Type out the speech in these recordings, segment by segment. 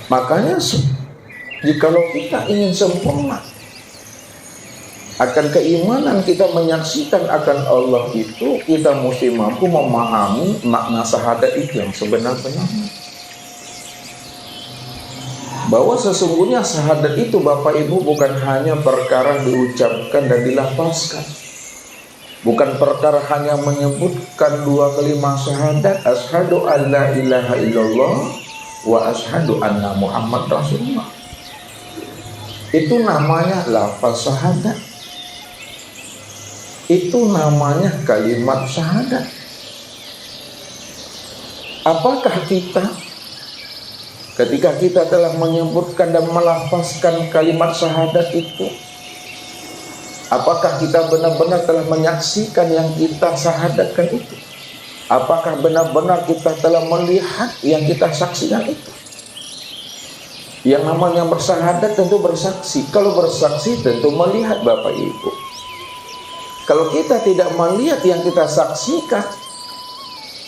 Makanya jikalau kita ingin sempurna akan keimanan, kita menyaksikan akan Allah itu, kita mesti mampu memahami makna syahadat itu yang sebenar-benarnya. Bahwa sesungguhnya syahadat itu Bapak Ibu bukan hanya perkara diucapkan dan dilafazkan. Bukan perkara hanya menyebutkan dua kalimat syahadat, asyhadu an la ilaha illallah wa asyhadu anna Muhammad Rasulullah. Itu namanya lafaz syahadat. Itu namanya kalimat syahadat. Apakah kita ketika kita telah menyebutkan dan melafazkan kalimat syahadat itu, apakah kita benar-benar telah menyaksikan yang kita syahadatkan itu? Apakah benar-benar kita telah melihat yang kita saksikan itu? Yang namanya bersyahadat tentu bersaksi. Kalau bersaksi tentu melihat Bapak Ibu. Kalau kita tidak melihat yang kita saksikan,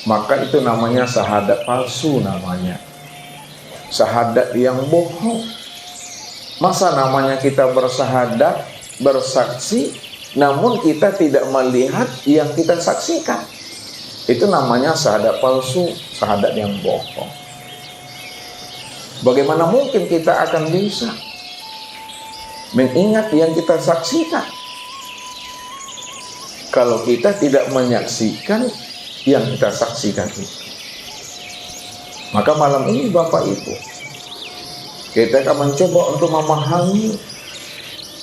maka itu namanya syahadat palsu namanya. Syahadat yang bohong. Masa namanya kita bersyahadat, bersaksi, namun kita tidak melihat yang kita saksikan? Itu namanya syahadat palsu, syahadat yang bohong. Bagaimana mungkin kita akan bisa mengingat yang kita saksikan kalau kita tidak menyaksikan yang kita saksikan itu? Maka malam ini Bapak Ibu, kita akan mencoba untuk memahami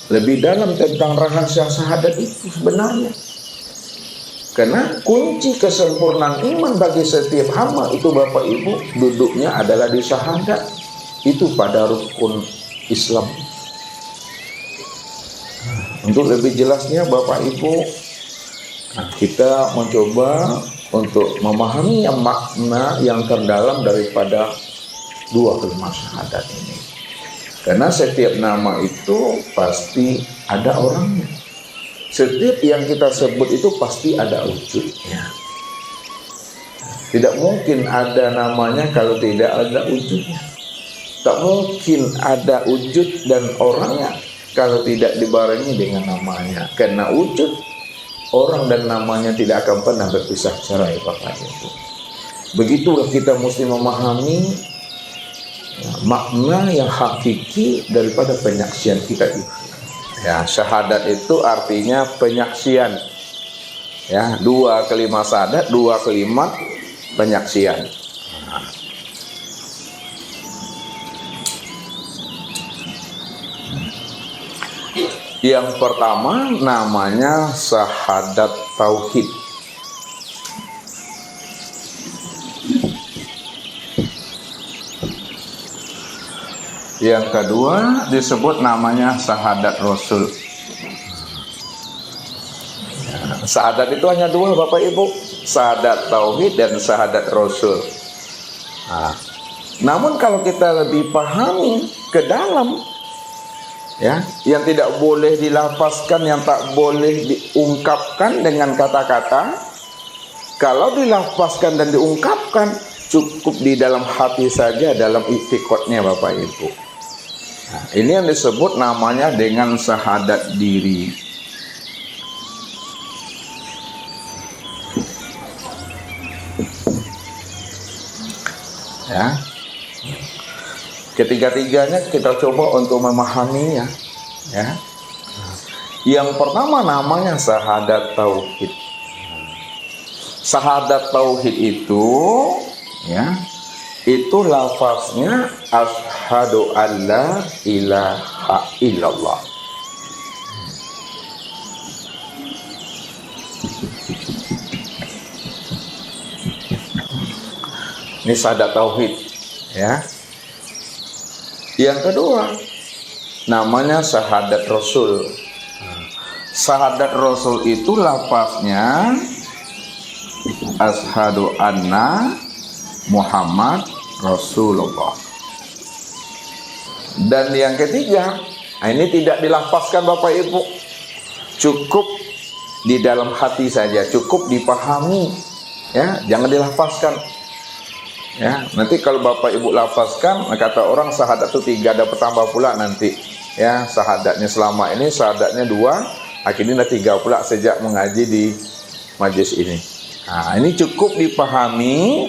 lebih dalam tentang rahasia syahadat itu sebenarnya. Karena kunci kesempurnaan iman bagi setiap hamba itu Bapak Ibu duduknya adalah di syahadat. Itu pada rukun Islam. Untuk lebih jelasnya Bapak Ibu, kita mencoba untuk memahami yang makna yang terdalam daripada dua kalimat syahadat ini. Karena setiap nama itu pasti ada orangnya. Setiap yang kita sebut itu pasti ada wujudnya. Tidak mungkin ada namanya kalau tidak ada wujudnya. Tak mungkin ada wujud dan orangnya kalau tidak dibarengi dengan namanya. Karena wujud, orang dan namanya tidak akan pernah berpisah cerai Bapak Ibu. Begitulah kita mesti memahami makna yang hakiki daripada penyaksian kita itu. Ya, syahadat itu artinya penyaksian. Ya, dua kalimat syahadat, dua kalimat penyaksian. Yang pertama namanya syahadat tauhid. Yang kedua disebut namanya syahadat Rasul. Syahadat itu hanya dua Bapak Ibu, syahadat tauhid dan syahadat Rasul. Namun kalau kita lebih pahami ke dalam, ya, yang tidak boleh dilafazkan, yang tak boleh diungkapkan dengan kata-kata, kalau dilafazkan dan diungkapkan cukup di dalam hati saja, dalam i'tiqadnya Bapak Ibu. Nah, ini yang disebut namanya dengan syahadat diri. Ya, ketiga-tiganya kita coba untuk memahaminya. Ya, yang pertama namanya syahadat tauhid. Syahadat tauhid itu, ya, itu lafaznya asyhadu alla ilaha illallah. Ini syahadat tauhid, ya. Yang kedua namanya syahadat Rasul. Syahadat Rasul itu lafaznya asyhadu anna Muhammad Rasulullah. Dan yang ketiga, ini tidak dilafazkan Bapak Ibu, cukup di dalam hati saja, cukup dipahami, ya, jangan dilafazkan. Ya, nanti kalau Bapak Ibu lafazkan, kata orang syahadat itu 3, ada bertambah pula nanti. Ya, syahadatnya selama ini syahadatnya 2, akhirnya 3 pula sejak mengaji di majelis ini. Nah, ini cukup dipahami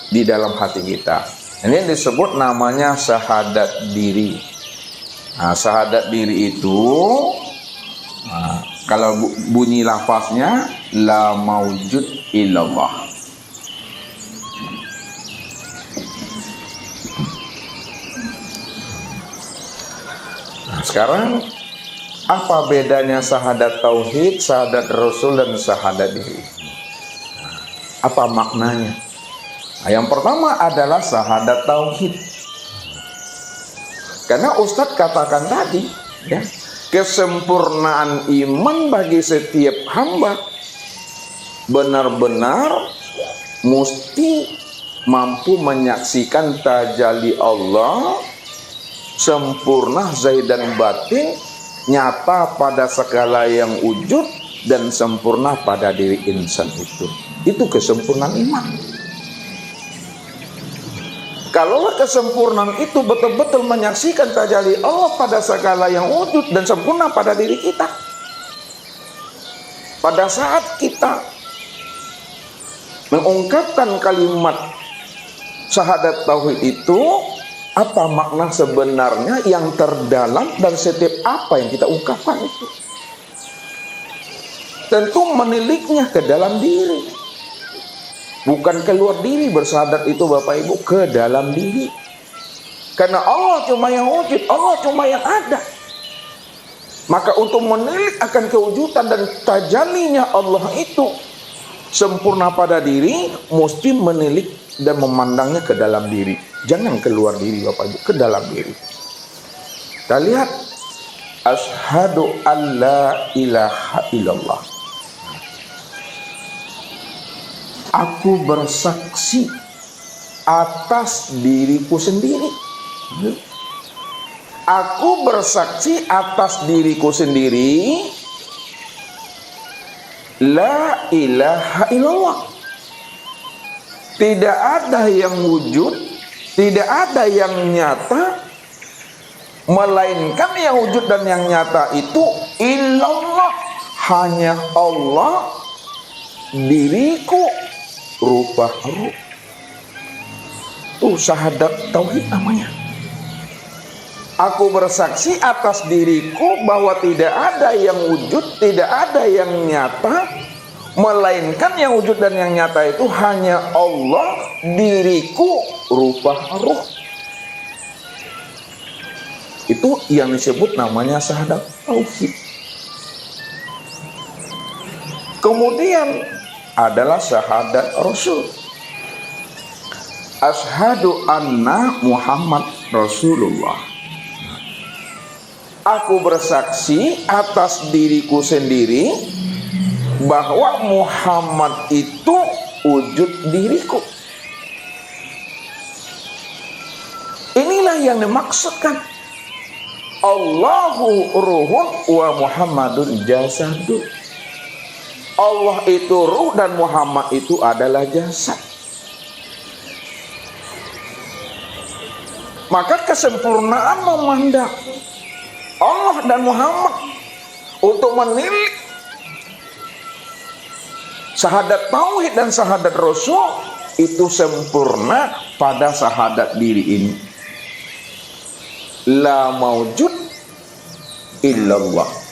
di dalam hati kita. Ini yang disebut namanya syahadat diri. Nah, syahadat diri itu kalau bunyi lafaznya la maujud illallah. Nah, sekarang apa bedanya syahadat tauhid, syahadat rasul, dan syahadat diri? Apa maknanya? Nah, yang pertama adalah syahadat tauhid. Karena Ustadz katakan tadi, ya, kesempurnaan iman bagi setiap hamba benar-benar mesti mampu menyaksikan tajalli Allah sempurna zahir dan batin, nyata pada segala yang wujud dan sempurna pada diri insan itu. Itu kesempurnaan iman. Kalau kesempurnaan itu betul-betul menyaksikan tajalli Allah pada segala yang wujud dan sempurna pada diri kita. Pada saat kita mengungkapkan kalimat syahadat tauhid itu, apa makna sebenarnya yang terdalam dari setiap apa yang kita ungkapkan itu? Tentu meniliknya ke dalam diri. Bukan keluar diri bersyahadat itu Bapak Ibu, ke dalam diri. Karena Allah cuma yang wujud, Allah cuma yang ada. Maka untuk menilik akan kewujudan dan tajallinya Allah itu sempurna pada diri, mesti menilik dan memandangnya ke dalam diri. Jangan keluar diri Bapak Ibu, ke dalam diri. Kita lihat, asyhadu an la ilaha illallah. Aku bersaksi atas diriku sendiri. Aku bersaksi atas diriku sendiri. La ilaha illallah. Tidak ada yang wujud, tidak ada yang nyata, melainkan yang wujud dan yang nyata itu illallah. Hanya Allah, diriku, rupa ruh. Itu syahadat tauhid namanya. Aku bersaksi atas diriku bahwa tidak ada yang wujud, tidak ada yang nyata, melainkan yang wujud dan yang nyata itu hanya Allah, diriku, rupa ruh. Itu yang disebut namanya syahadat tauhid. Kemudian adalah syahadat rasul. Asyhadu anna Muhammad Rasulullah. Aku bersaksi atas diriku sendiri bahwa Muhammad itu wujud diriku. Inilah yang dimaksudkan Allahu ruhun wa Muhammadun jasadun. Allah itu ruh dan Muhammad itu adalah jasad. Maka kesempurnaan memandang Allah dan Muhammad untuk menilik syahadat tauhid dan syahadat rasul itu sempurna pada syahadat diri ini. La maujud illallah.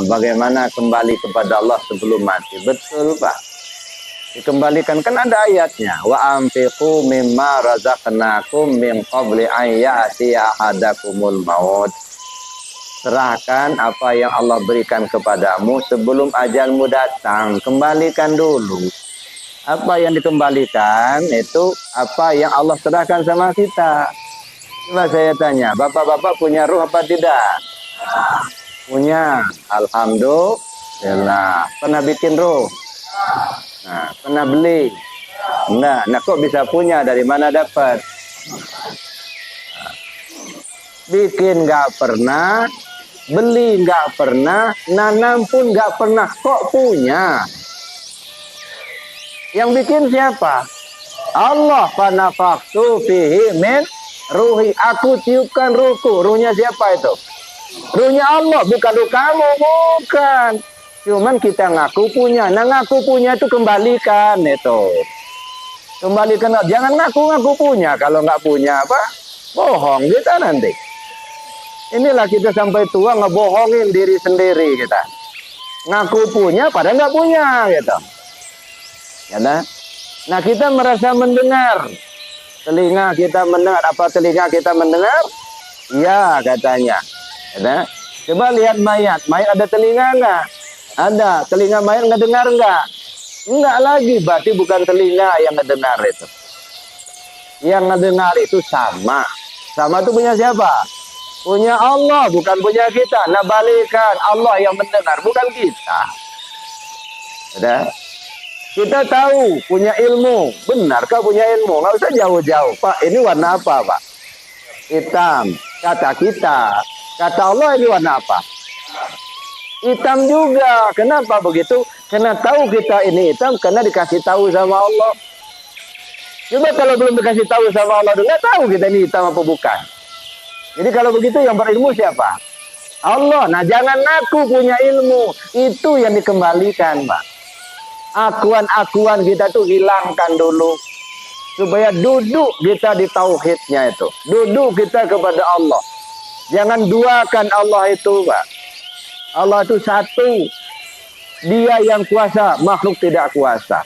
Bagaimana kembali kepada Allah sebelum mati? Betul Pak, dikembalikan, kan ada ayatnya, wa anfiqu mimma razaqnakum min qabli an ya'tiya ahadakumul maut. Serahkan apa yang Allah berikan kepadamu sebelum ajalmu datang. Kembalikan dulu. Apa yang dikembalikan itu apa yang Allah serahkan sama kita. Coba saya tanya, bapak-bapak punya ruh apa tidak? Punya, alhamdulillah. Pernah bikin ruh? Nah, pernah beli? Enggak. Nah, kok bisa punya? Dari mana dapat? Bikin nggak pernah, beli nggak pernah, nanam pun nggak pernah. Kok punya? Yang bikin siapa? Allah. Fanafaktu fihi min ruhi. Aku tiupkan ruhku. Ruhnya siapa itu? Ruhnya Allah, bukan ruh kamu, bukan. Cuman kita ngaku punya. Nah, ngaku punya itu kembalikan itu. Kembalikan, jangan ngaku-ngaku punya. Kalau nggak punya apa? Bohong kita nanti. Inilah kita sampai tua ngebohongin diri sendiri kita. Ngaku punya padahal nggak punya gitu. Ya nah? Nah, kita merasa mendengar. Telinga kita mendengar. Apa telinga kita mendengar? Iya katanya. Ya, coba lihat mayat. Mayat ada telinga enggak? Ada. Telinga mayat nggak dengar enggak? Enggak lagi. Berarti bukan telinga yang ngedengar itu. Yang ngedengar itu sama. Sama itu punya siapa? Punya Allah, bukan punya kita. Nah, balikan. Allah yang mendengar, bukan kita. Ada? Kita tahu punya ilmu. Benarkah punya ilmu? Nggak usah jauh-jauh. Pak, ini warna apa, Pak? Hitam. Kata kita. Kata Allah ini warna apa? Hitam juga. Kenapa begitu? Karena tahu kita ini hitam karena dikasih tahu sama Allah. Coba kalau belum dikasih tahu sama Allah, nggak tahu kita ini hitam apa bukan. Jadi kalau begitu yang berilmu siapa? Allah. Nah, jangan aku punya ilmu. Itu yang dikembalikan, Pak. Akuan-akuan kita tuh hilangkan dulu. Supaya duduk kita di tauhidnya itu. Duduk kita kepada Allah. Jangan duakan Allah itu, Pak. Allah itu satu. Dia yang kuasa, makhluk tidak kuasa.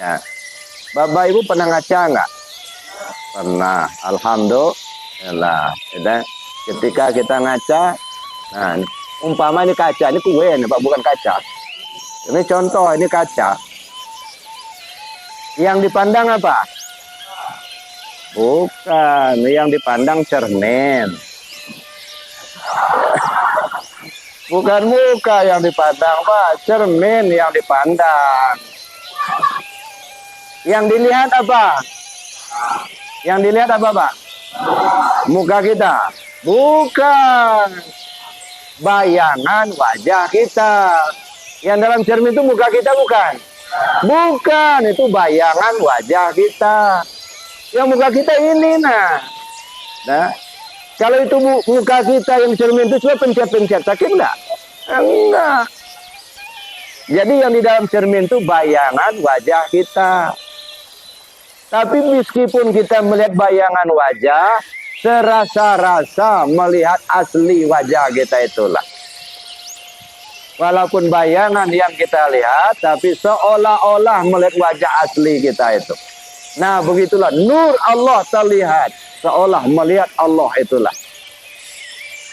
Ya. Bapak Ibu pernah ngaca nggak? Pernah. Alhamdulillah. Ketika kita ngaca, nah, umpama ini kaca, ini kue nih, Pak, bukan kaca. Ini contoh, ini kaca. Yang dipandang apa? Bukan, yang dipandang cermin. Bukan muka yang dipandang, Pak. Cermin yang dipandang. Yang dilihat apa? Yang dilihat apa, Pak? Muka kita. Bukan. Bayangan wajah kita. Yang dalam cermin itu muka kita bukan? Bukan. Itu bayangan wajah kita. Yang muka kita ini, nah. Kalau itu muka kita yang cermin itu coba pencet-pencet, sakit enggak? Enggak. Jadi yang di dalam cermin itu bayangan wajah kita. Tapi meskipun kita melihat bayangan wajah, serasa-rasa melihat asli wajah kita itulah. Walaupun bayangan yang kita lihat, tapi seolah-olah melihat wajah asli kita itu. Nah, begitulah nur Allah terlihat. Seolah melihat Allah itulah.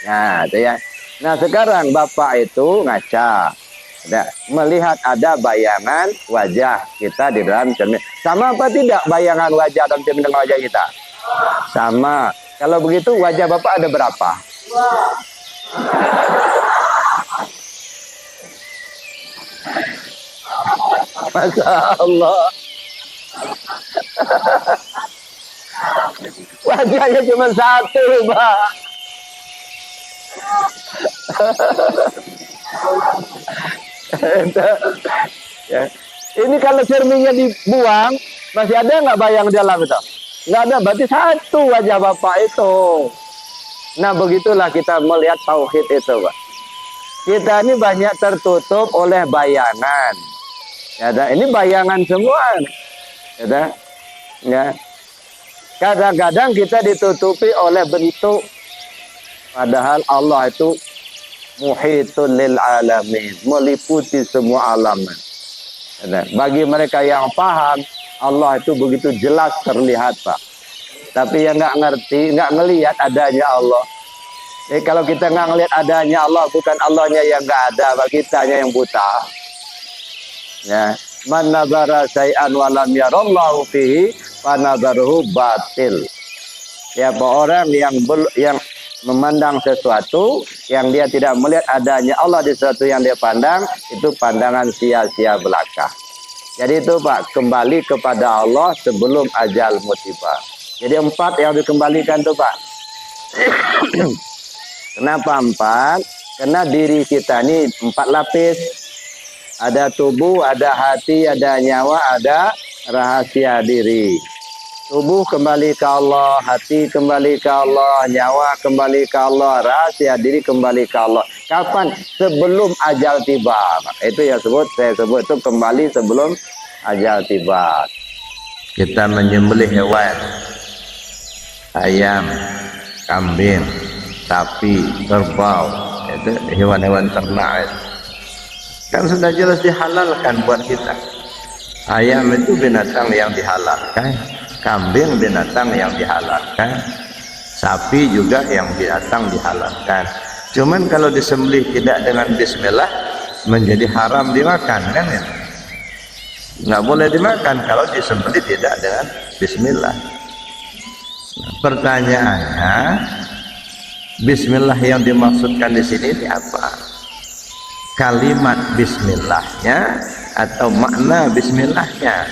Nah, itu ya. Nah, sekarang Bapak itu ngaca. Melihat ada bayangan wajah kita di dalam cermin. Sama apa tidak bayangan wajah dalam cermin dengan wajah kita? Sama. Kalau begitu wajah Bapak ada berapa? Masya Allah. Wajahnya cuma satu, Pak. Ya. Ini kalau cerminnya dibuang, masih ada nggak bayang dalam itu? Nggak ada, berarti satu wajah Bapak itu. Nah, begitulah kita melihat tauhid itu, Pak. Kita ini banyak tertutup oleh bayangan. Ya, ini bayangan semua. Ya. Kadang-kadang kita ditutupi oleh bentuk. Padahal Allah itu muhitun lil alamin, meliputi semua alam. Bagi mereka yang paham, Allah itu begitu jelas terlihat, Pak. Tapi yang nggak ngerti, nggak ngelihat adanya Allah. Jadi kalau kita nggak ngelihat adanya Allah, bukan Allahnya yang nggak ada, Pak, kitanya yang buta. Ya, man nazara syai'an wa lam yarallahu fihi fa nazaruhu batil. Siapa orang yang memandang sesuatu yang dia tidak melihat adanya Allah di sesuatu yang dia pandang, itu pandangan sia-sia belaka. Jadi itu, Pak, kembali kepada Allah sebelum ajalmu tiba. Jadi 4 yang dikembalikan tuh, Pak. Kenapa 4? Karena diri kita ini 4 lapis. Ada tubuh, ada hati, ada nyawa, ada rahasia diri. Tubuh kembali ke Allah, hati kembali ke Allah, nyawa kembali ke Allah, rahasia diri kembali ke Allah. Kapan? Sebelum ajal tiba. Itu yang saya sebut itu kembali sebelum ajal tiba. Kita menyembelih hewan, ayam, kambing, sapi, kerbau, itu hewan-hewan ternak itu. Kan sudah jelas dihalalkan buat kita. Ayam itu binatang yang dihalalkan, kambing binatang yang dihalalkan, sapi juga yang binatang dihalalkan. Cuman kalau disembelih tidak dengan bismillah menjadi haram dimakan, kan ya? Nggak boleh dimakan kalau disembelih tidak dengan bismillah. Nah, pertanyaannya, bismillah yang dimaksudkan di sini ini apa? Kalimat bismillahnya atau makna bismillahnya?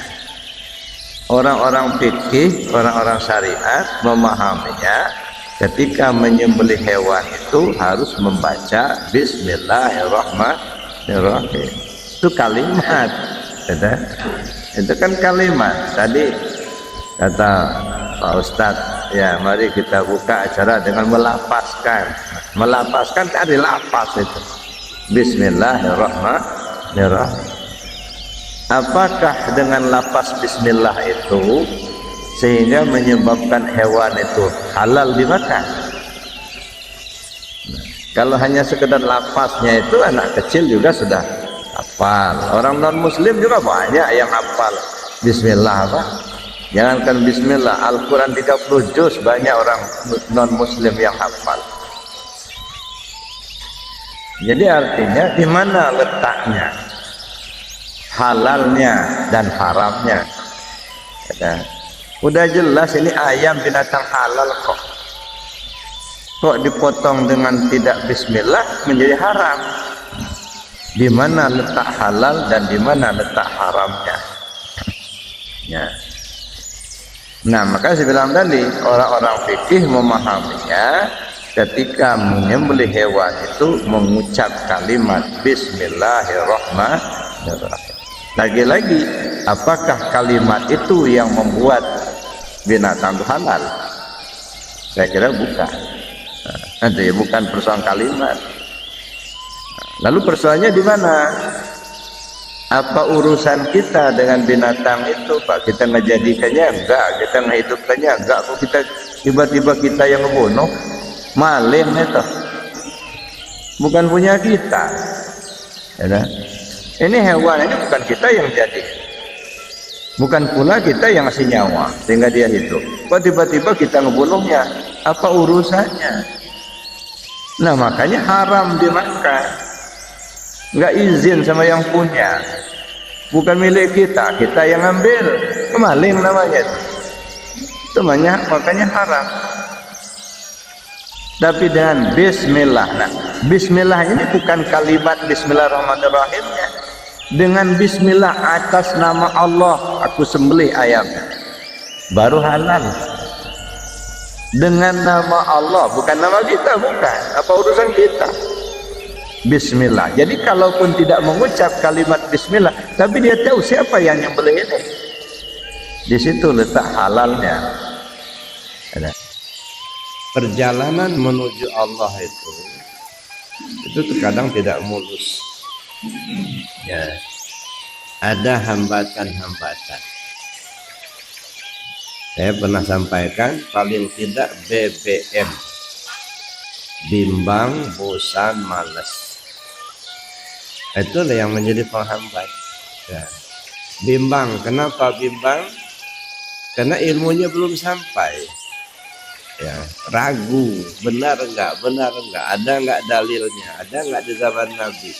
Orang-orang fikih, orang-orang syariat memahaminya ketika menyembelih hewan itu harus membaca bismillahirrahmanirrahim. Itu kalimat, itu kan kalimat. Tadi kata Pak Ustadz, ya mari kita buka acara dengan melapaskan. Melapaskan tadi lapas itu. Bismillahirrahmanirrahim. Apakah dengan lapas bismillah itu sehingga menyebabkan hewan itu halal dimakan? Kalau hanya sekedar lapasnya itu anak kecil juga sudah hafal. Orang non muslim juga banyak yang hafal bismillah apa? Jangankan bismillah, Al-Quran 30 juz banyak orang non muslim yang hafal. Jadi artinya di mana letaknya halalnya dan haramnya? Udah jelas ini ayam binatang halal kok. Kok dipotong dengan tidak bismillah menjadi haram? Di mana letak halal dan di mana letak haramnya? Ya. Nah, maka saya bilang tadi orang-orang fikih memahaminya ketika menyembelih hewan itu mengucap kalimat bismillahirrahmanirrahim. Lagi-lagi, apakah kalimat itu yang membuat binatang itu halal? Saya kira bukan. Nanti bukan persoalan kalimat. Lalu persoalannya di mana? Apa urusan kita dengan binatang itu, Pak? Kita ngejadikannya enggak, kita ngehidupkannya enggak. Kok kita tiba-tiba kita yang ngebunuh? Maling itu bukan punya kita, ya, ini hewan ini bukan kita yang jadi, bukan pula kita yang ngasih nyawa sehingga dia hidup. Kok tiba-tiba kita ngebunuhnya? Apa urusannya? Nah, makanya haram dimakan. Nggak izin sama yang punya, bukan milik kita, kita yang ambil. Maling namanya itu, makanya haram. Tapi dengan bismillah. Nah, bismillah ini bukan kalimat bismillahirrahmanirrahimnya. Dengan bismillah atas nama Allah aku sembelih ayamnya, baru halal. Dengan nama Allah, bukan nama kita, bukan. Apa urusan kita? Bismillah. Jadi kalaupun tidak mengucap kalimat bismillah, tapi dia tahu siapa yang nyembelih ini, di situ letak halalnya. Ada. Perjalanan menuju Allah itu terkadang tidak mulus, ya, ada hambatan-hambatan. Saya pernah sampaikan paling tidak BBM, bimbang, bosan, malas, itulah yang menjadi penghambat. Ya. Bimbang, kenapa bimbang? Karena ilmunya belum sampai. Ya, ragu, benar enggak, ada enggak dalilnya, ada enggak di zaman Nabi,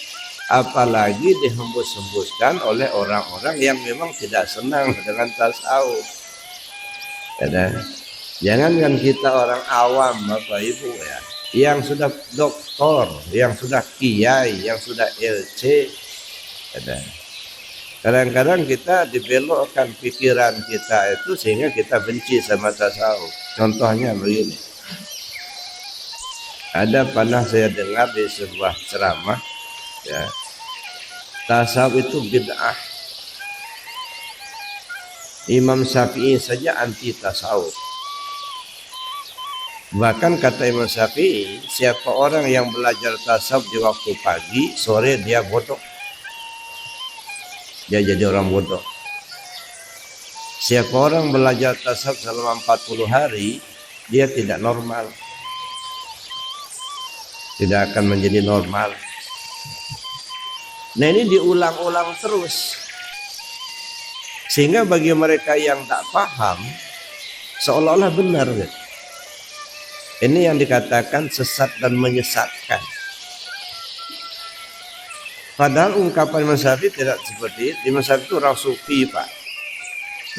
apalagi dihembus-hembuskan oleh orang-orang yang memang tidak senang dengan tasawuf. Ya, jangankan kita orang awam, Bapak Ibu, ya, yang sudah doktor, yang sudah kiai, yang sudah LC, ya, kadang-kadang kita dibelokkan pikiran kita itu sehingga kita benci sama tasawuf. Contohnya begini, ada pernah saya dengar di sebuah ceramah, ya, tasawuf itu bid'ah. Imam Syafi'i saja anti tasawuf. Bahkan kata Imam Syafi'i, siapa orang yang belajar tasawuf di waktu pagi, sore dia bodoh. Dia jadi orang bodoh. Siapa orang belajar tasawuf selama 40 hari, dia tidak normal. Tidak akan menjadi normal. Nah ini diulang-ulang terus. Sehingga bagi mereka yang tak paham, seolah-olah benar. Gitu. Ini yang dikatakan sesat dan menyesatkan. Padahal ungkapan Imam Syafi'i tidak seperti itu. Imam Syafi'i itu orang sufi, Pak.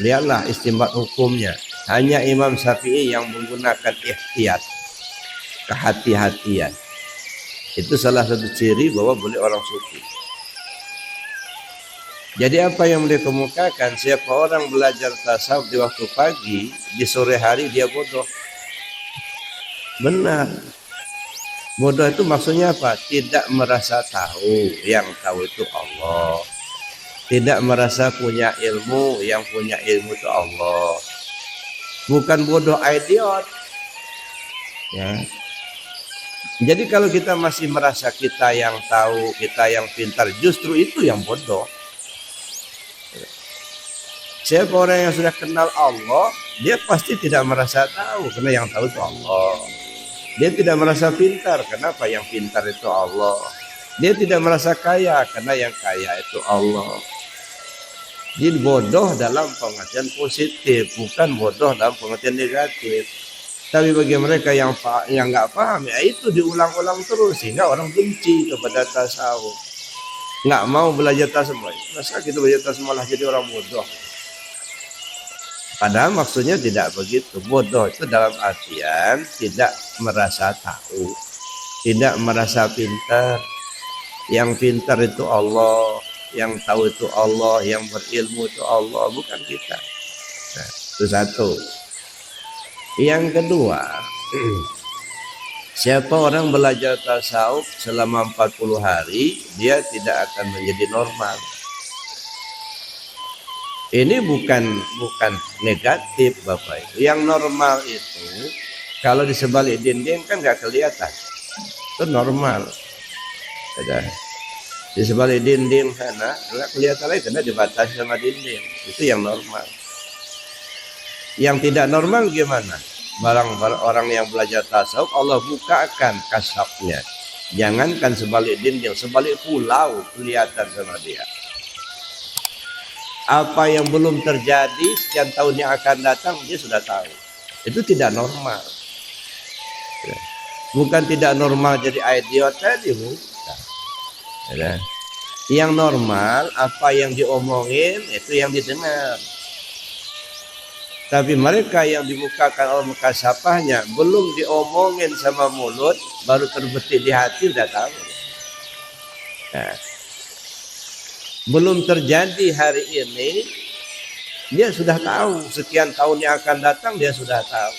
Lihatlah istinbat hukumnya. Hanya Imam Syafi'i yang menggunakan ihtiyat, kehati-hatian. Itu salah satu ciri bahwa boleh orang sufi. Jadi apa yang beliau kemukakan, siapa orang belajar tasawuf di waktu pagi, di sore hari dia bodoh. Benar. Bodoh itu maksudnya apa? Tidak merasa tahu. Yang tahu itu Allah. Tidak merasa punya ilmu. Yang punya ilmu itu Allah. Bukan bodoh idiot. Ya. Jadi kalau kita masih merasa kita yang tahu, kita yang pintar, justru itu yang bodoh. Siapa orang yang sudah kenal Allah, dia pasti tidak merasa tahu, karena yang tahu itu Allah. Dia tidak merasa pintar, kenapa? Yang pintar itu Allah. Dia tidak merasa kaya, karena yang kaya itu Allah. Jadi bodoh dalam pengertian positif, bukan bodoh dalam pengertian negatif. Tapi bagi mereka yang nggak paham, ya itu diulang-ulang terus, sehingga orang benci kepada tasawuf. Nggak mau belajar tasawuf. Masa kita belajar tasawuf malah jadi orang bodoh? Padahal maksudnya tidak begitu. Bodoh itu dalam artian tidak merasa tahu, tidak merasa pintar. Yang pintar itu Allah, yang tahu itu Allah, yang berilmu itu Allah, bukan kita. Nah, itu satu. Yang kedua, siapa orang belajar tasawuf selama 40 hari, dia tidak akan menjadi normal. Ini bukan negatif Bapak Ibu. Yang normal itu kalau di sebalik dinding kan nggak kelihatan. Itu normal. Ada di sebalik dinding sana nggak kelihatan lagi karena dibatasi sama dinding. Itu yang normal. Yang tidak normal gimana? Barang orang yang belajar tasawuf Allah bukakan kasabnya. Jangankan sebalik dinding, sebalik pulau kelihatan sama dia. Apa yang belum terjadi sekian tahun yang akan datang dia sudah tahu. Itu tidak normal. Bukan tidak normal jadi idiot tadi, bukan. Yang normal apa yang diomongin itu yang didengar. Tapi mereka yang dibukakan oleh mukasafahnya belum diomongin sama mulut, baru terbetik di hati sudah tahu. Nah, belum terjadi hari ini, dia sudah tahu. Sekian tahun yang akan datang, dia sudah tahu.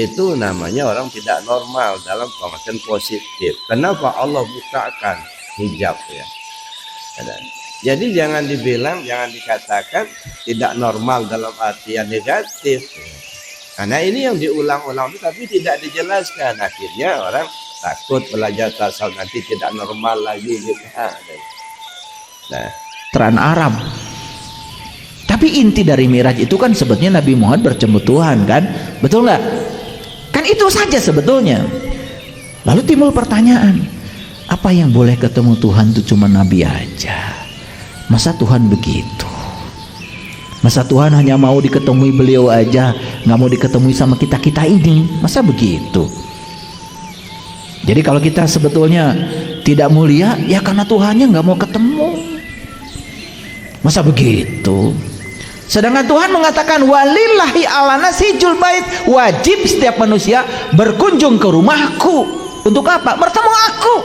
Itu namanya orang tidak normal dalam pengertian positif. Kenapa Allah bukakan hijab ya? Jadi jangan dibilang, jangan dikatakan tidak normal dalam artian negatif. Karena ini yang diulang-ulang tapi tidak dijelaskan. Akhirnya orang takut belajar tasawuf nanti tidak normal lagi gitu. Nah, Teran Arab. Tapi inti dari Mi'raj itu kan sebetulnya Nabi Muhammad bertemu Tuhan kan? Betul nggak? Kan itu saja sebetulnya. Lalu timbul pertanyaan, apa yang boleh ketemu Tuhan itu cuma Nabi aja? Masa Tuhan begitu? Masa Tuhan hanya mau diketemui beliau aja, nggak mau diketemui sama kita-kita ini? Masa begitu? Jadi kalau kita sebetulnya tidak mulia, ya karena Tuhannya nggak mau ketemu. Masa begitu? Sedangkan Tuhan mengatakan walillahi ala nasijul bait, wajib setiap manusia berkunjung ke rumahku. Untuk apa? Bertemu aku.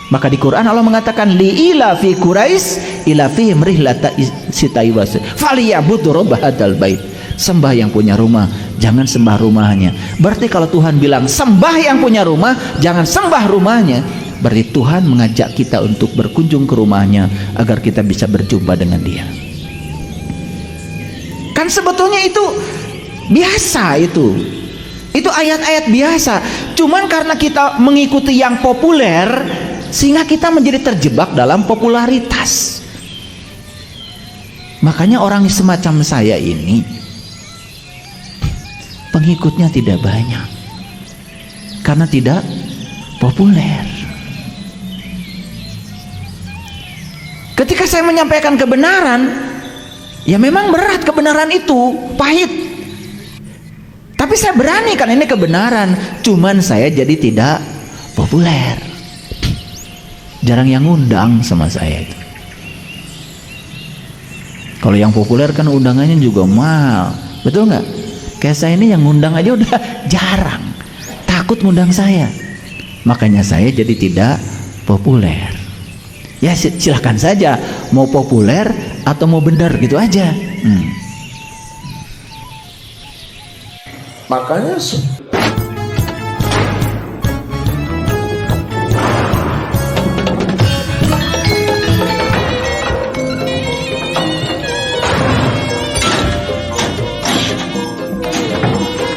Maka di Quran Allah mengatakan li ila fi Quraisy ila fi rihlata sitaiwas falyabudu rabb hadzal bait. Sembah yang punya rumah, jangan sembah rumahnya. Berarti kalau Tuhan bilang sembah yang punya rumah, jangan sembah rumahnya, berarti Tuhan mengajak kita untuk berkunjung ke rumahnya agar kita bisa berjumpa dengan dia. Kan sebetulnya itu biasa, itu ayat-ayat biasa. Cuman karena kita mengikuti yang populer sehingga kita menjadi terjebak dalam popularitas. Makanya orang semacam saya ini pengikutnya tidak banyak karena tidak populer. Ketika saya menyampaikan kebenaran, ya memang berat, kebenaran itu pahit, tapi saya berani kan ini kebenaran. Cuman saya jadi tidak populer, jarang yang ngundang sama saya itu. Kalau yang populer kan undangannya juga mahal, betul nggak? Kayak saya ini yang ngundang aja udah jarang, takut ngundang saya. Makanya saya jadi tidak populer. Ya silahkan saja, mau populer atau mau benar gitu aja. Makanya